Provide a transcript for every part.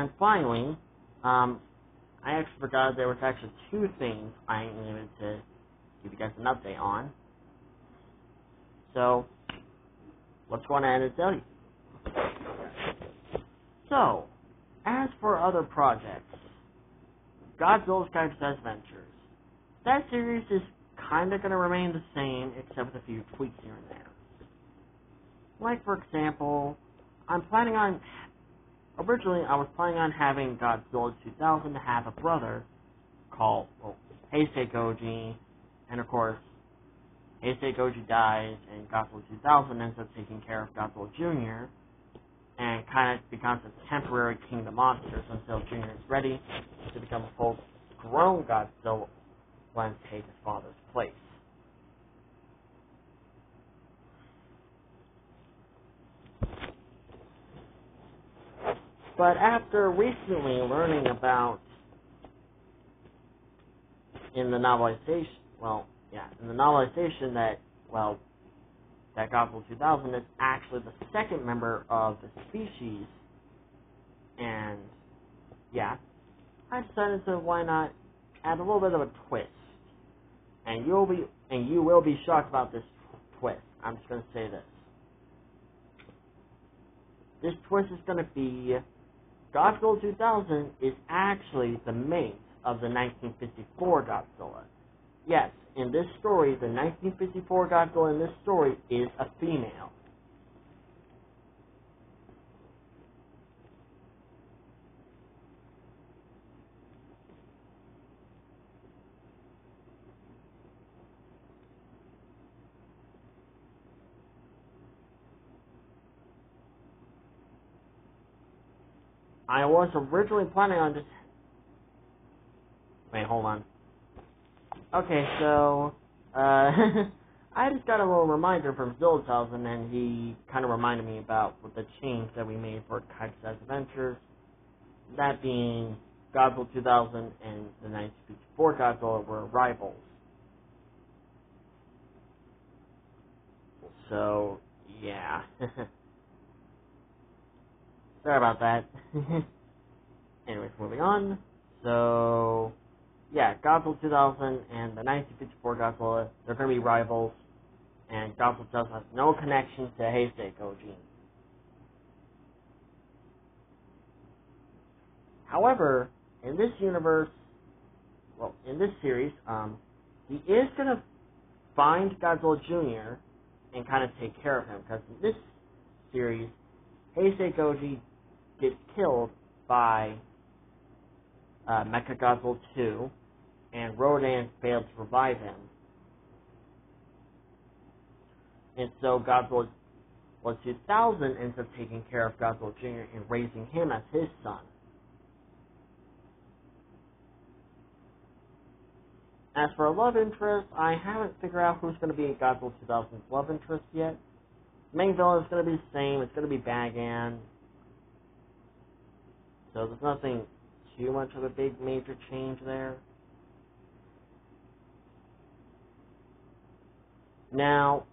And finally, I actually forgot there was actually two things I needed to give you guys an update on. So, let's go on ahead and tell you. So, as for other projects, Godzilla's Skydive Adventures, that series is kind of going to remain the same, except with a few tweaks here and there. Like, for example, originally I was planning on having Godzilla 2000 to have a brother called, Heisei Goji, and of course, Heisei Goji dies, and Godzilla 2000 ends up taking care of Godzilla Jr., and kind of becomes a temporary king of the monsters until Jr. is ready to become a full-grown Godzilla and take his father's place. But after recently learning about, in the novelization that Godzilla 2000 is actually the second member of the species, and I decided to why not add a little bit of a twist, and you will be shocked about this twist. I'm just going to say this. This twist is going to be Godzilla 2000 is actually the mate of the 1954 Godzilla. Yes, in this story, the 1954 Godzilla in this story is a female. I was originally planning on just... Wait, hold on. Okay, so, I just got a little reminder from Zilla2000, and he kind of reminded me about the change that we made for Skydive Adventures, that being Godzilla 2000 and the 1954 Godzilla were rivals. So, yeah. Sorry about that. Anyways, moving on. So, yeah, Godzilla 2000 and the 1954 Godzilla, they're going to be rivals, and Godzilla 2000 has no connection to Heisei Goji. However, in this universe, in this series, he is going to find Godzilla Jr. and kind of take care of him, because in this series, Heisei Goji gets killed by Mechagodzilla 2, and Rodan failed to revive him. And so Godzilla 2000 ends up taking care of Godzilla Jr. and raising him as his son. As for a love interest, I haven't figured out who's going to be Godzilla 2000's love interest yet. The main villain is going to be the same. It's going to be Bagan. So there's nothing too much of a big major change there. Now,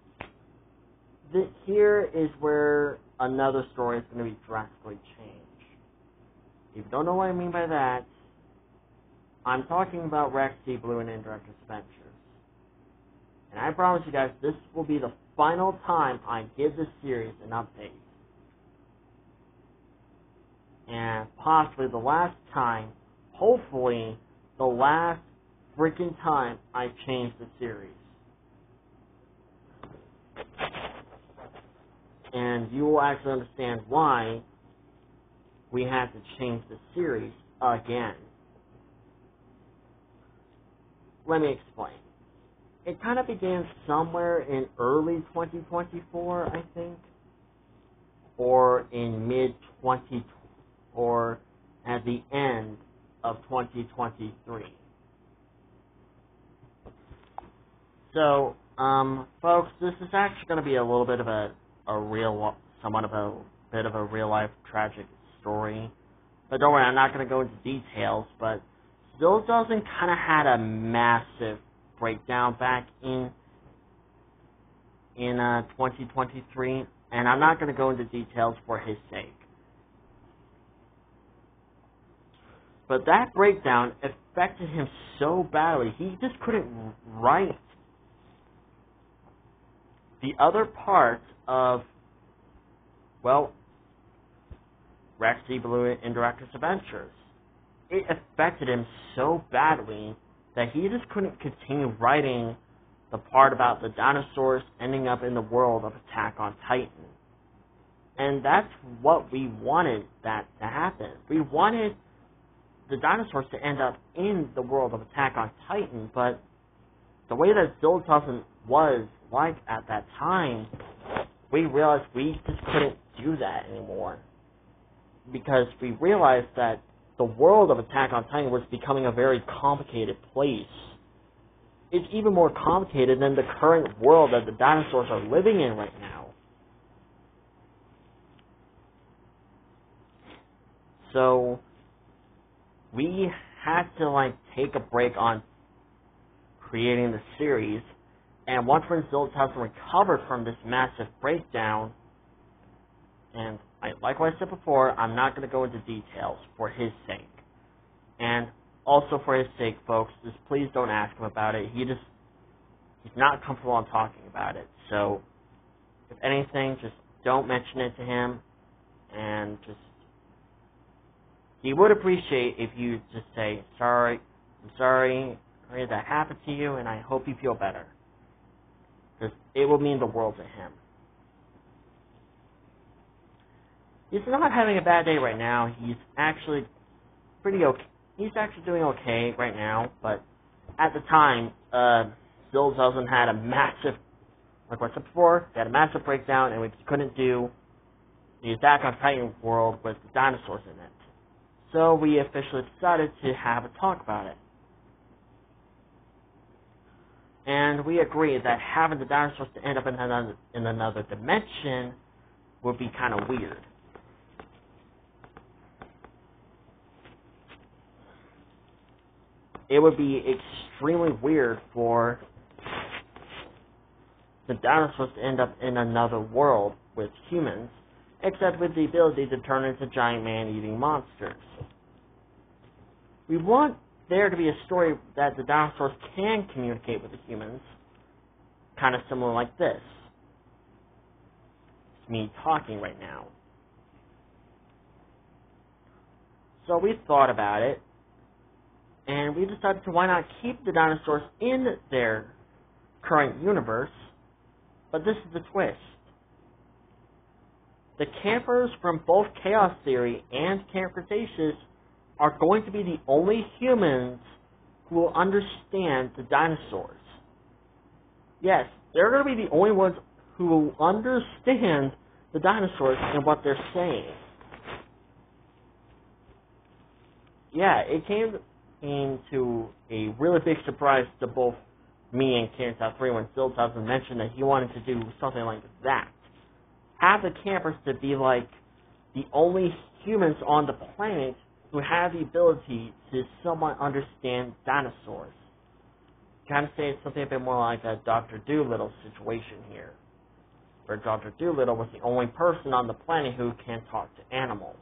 here is where another story is going to be drastically changed. If you don't know what I mean by that, I'm talking about Rex T. Blue and Indirector's Adventures. And I promise you guys, this will be the final time I give this series an update. And possibly the last time, hopefully, the last freaking time I change the series. And you will actually understand why we had to change the series again. Let me explain. It kind of began somewhere in early 2024, I think, or in mid-2020. Or at the end of 2023. So, folks, this is actually going to be a little bit of somewhat of a bit of a real-life tragic story. But don't worry, I'm not going to go into details, but Zilla2000 kind of had a massive breakdown back in 2023, and I'm not going to go into details for his sake. But that breakdown affected him so badly, he just couldn't write the other parts of, well, Rex D. Blue Indirector's Adventures. It affected him so badly that he just couldn't continue writing the part about the dinosaurs ending up in the world of Attack on Titan. And that's what we wanted that to happen. We wanted the dinosaurs to end up in the world of Attack on Titan, but the way that Zildjian was like at that time, we realized we just couldn't do that anymore. Because we realized that the world of Attack on Titan was becoming a very complicated place. It's even more complicated than the current world that the dinosaurs are living in right now. So, we had to, take a break on creating the series, and once Zildjian recovered from this massive breakdown, and like what I said before, I'm not going to go into details for his sake. And also for his sake, folks, just please don't ask him about it. He's not comfortable on talking about it. So, if anything, just don't mention it to him, and he would appreciate if you just say, I'm sorry that happened to you, and I hope you feel better. Because it will mean the world to him. He's not having a bad day right now. He's actually pretty okay. He's actually doing okay right now, but at the time, Zildjian had a massive, like I said before, he had a massive breakdown, and we couldn't do the Attack on Titan world with the dinosaurs in it. So we officially decided to have a talk about it. And we agreed that having the dinosaurs to end up in another dimension would be kind of weird. It would be extremely weird for the dinosaurs to end up in another world with humans, except with the ability to turn into giant man-eating monsters. We want there to be a story that the dinosaurs can communicate with the humans, kind of similar like this. It's me talking right now. So we thought about it, and we decided to why not keep the dinosaurs in their current universe, but this is the twist. The campers from both Chaos Theory and Camp Cretaceous are going to be the only humans who will understand the dinosaurs. Yes, they're going to be the only ones who will understand the dinosaurs and what they're saying. Yeah, it came to a really big surprise to both me and Karen South 3 when Zildjian mentioned that he wanted to do something like that. Have the campers to be like the only humans on the planet who have the ability to somewhat understand dinosaurs. Kind of say it's something a bit more like a Dr. Dolittle situation here, where Dr. Dolittle was the only person on the planet who can talk to animals.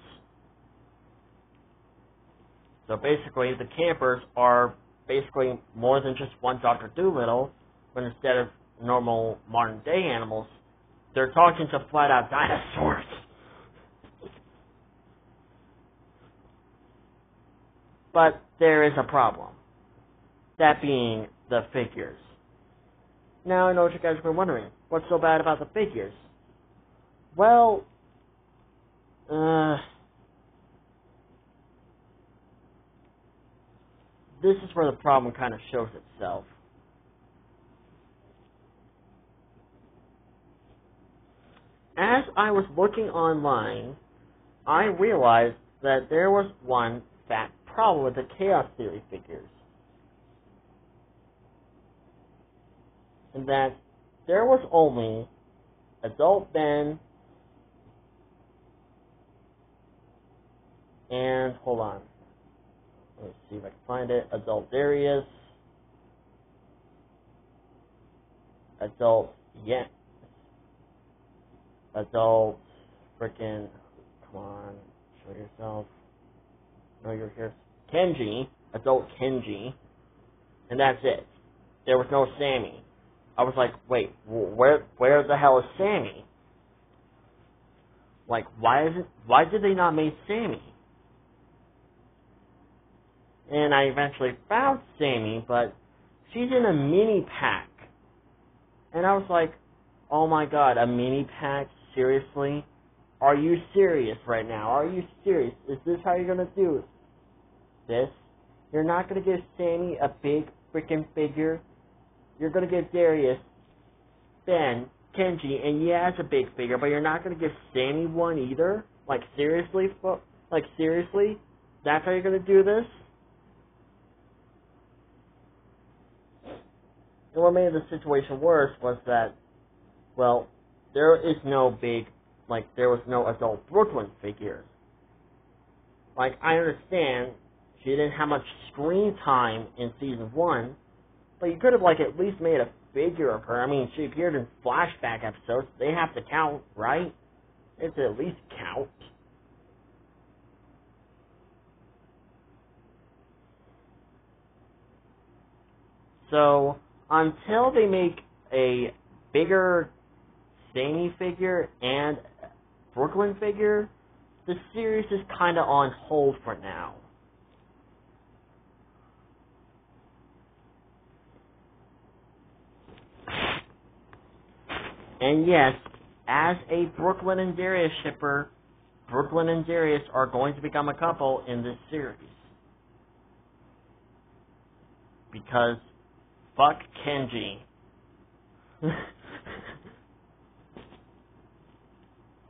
So basically, the campers are basically more than just one Dr. Dolittle, but instead of normal modern-day animals, they're talking to flat-out dinosaurs. But there is a problem. That being the figures. Now I know what you guys were wondering. What's so bad about the figures? Well, this is where the problem kind of shows itself. As I was looking online, I realized that there was one fat problem with the Chaos Theory figures. And that there was only Adult Ben and, hold on, let me see if I can find it, Adult Darius, Adult Yen, Adult frickin', come on, show yourself, no, you're here, Kenji, adult Kenji, and that's it. There was no Sammy. I was like, wait, where the hell is Sammy? Like, why did they not make Sammy? And I eventually found Sammy, but she's in a mini pack. And I was like, oh my god, a mini pack? Seriously? Are you serious right now? Are you serious? Is this how you're gonna do this? You're not gonna give Sammy a big freaking figure? You're gonna give Darius, Ben, Kenji, and yeah, it's a big figure, but you're not gonna give Sammy one either? Like, seriously? Like, seriously? That's how you're gonna do this? And what made the situation worse was that, well, there was no adult Brooklyn figures. Like, I understand she didn't have much screen time in season 1, but you could have, like, at least made a figure of her. I mean, she appeared in flashback episodes. They have to count, right? They have to at least count. So, until they make a bigger Sammy figure and Brooklyn figure, the series is kind of on hold for now. And yes, as a Brooklyn and Darius shipper, Brooklyn and Darius are going to become a couple in this series. Because fuck Kenji.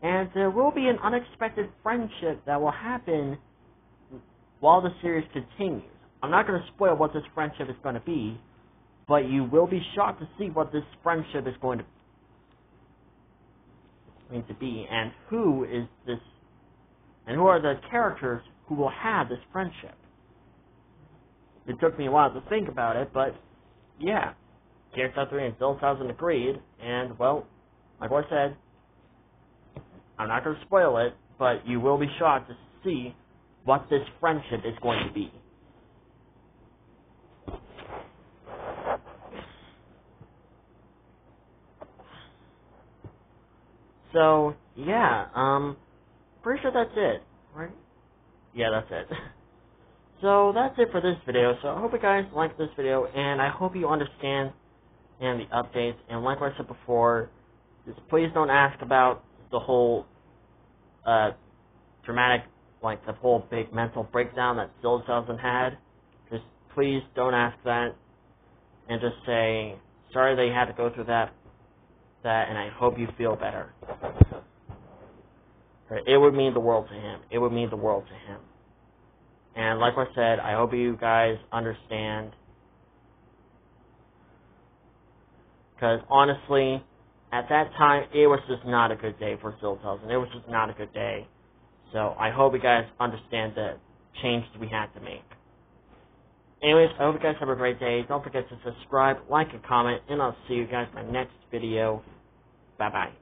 And there will be an unexpected friendship that will happen while the series continues. I'm not going to spoil what this friendship is going to be, but you will be shocked to see what this friendship is going to be, and who are the characters who will have this friendship. It took me a while to think about it, but yeah, Gearstar 3 and Zil 1000 agreed, and well, like I said, I'm not going to spoil it, but you will be shocked to see what this friendship is going to be. So, yeah, pretty sure that's it, right? Yeah, that's it. So, that's it for this video. So, I hope you guys liked this video, and I hope you understand and the updates. And like I said before, just please don't ask about the whole dramatic, like the whole big mental breakdown that Zil 1000 had. Just please don't ask that, and just say, sorry they had to go through that, and I hope you feel better. It would mean the world to him. It would mean the world to him. And like I said, I hope you guys understand. Because honestly, at that time, it was just not a good day for Zil 1000. It was just not a good day. So I hope you guys understand the changes we had to make. Anyways, I hope you guys have a great day. Don't forget to subscribe, like, and comment, and I'll see you guys in my next video. Bye-bye.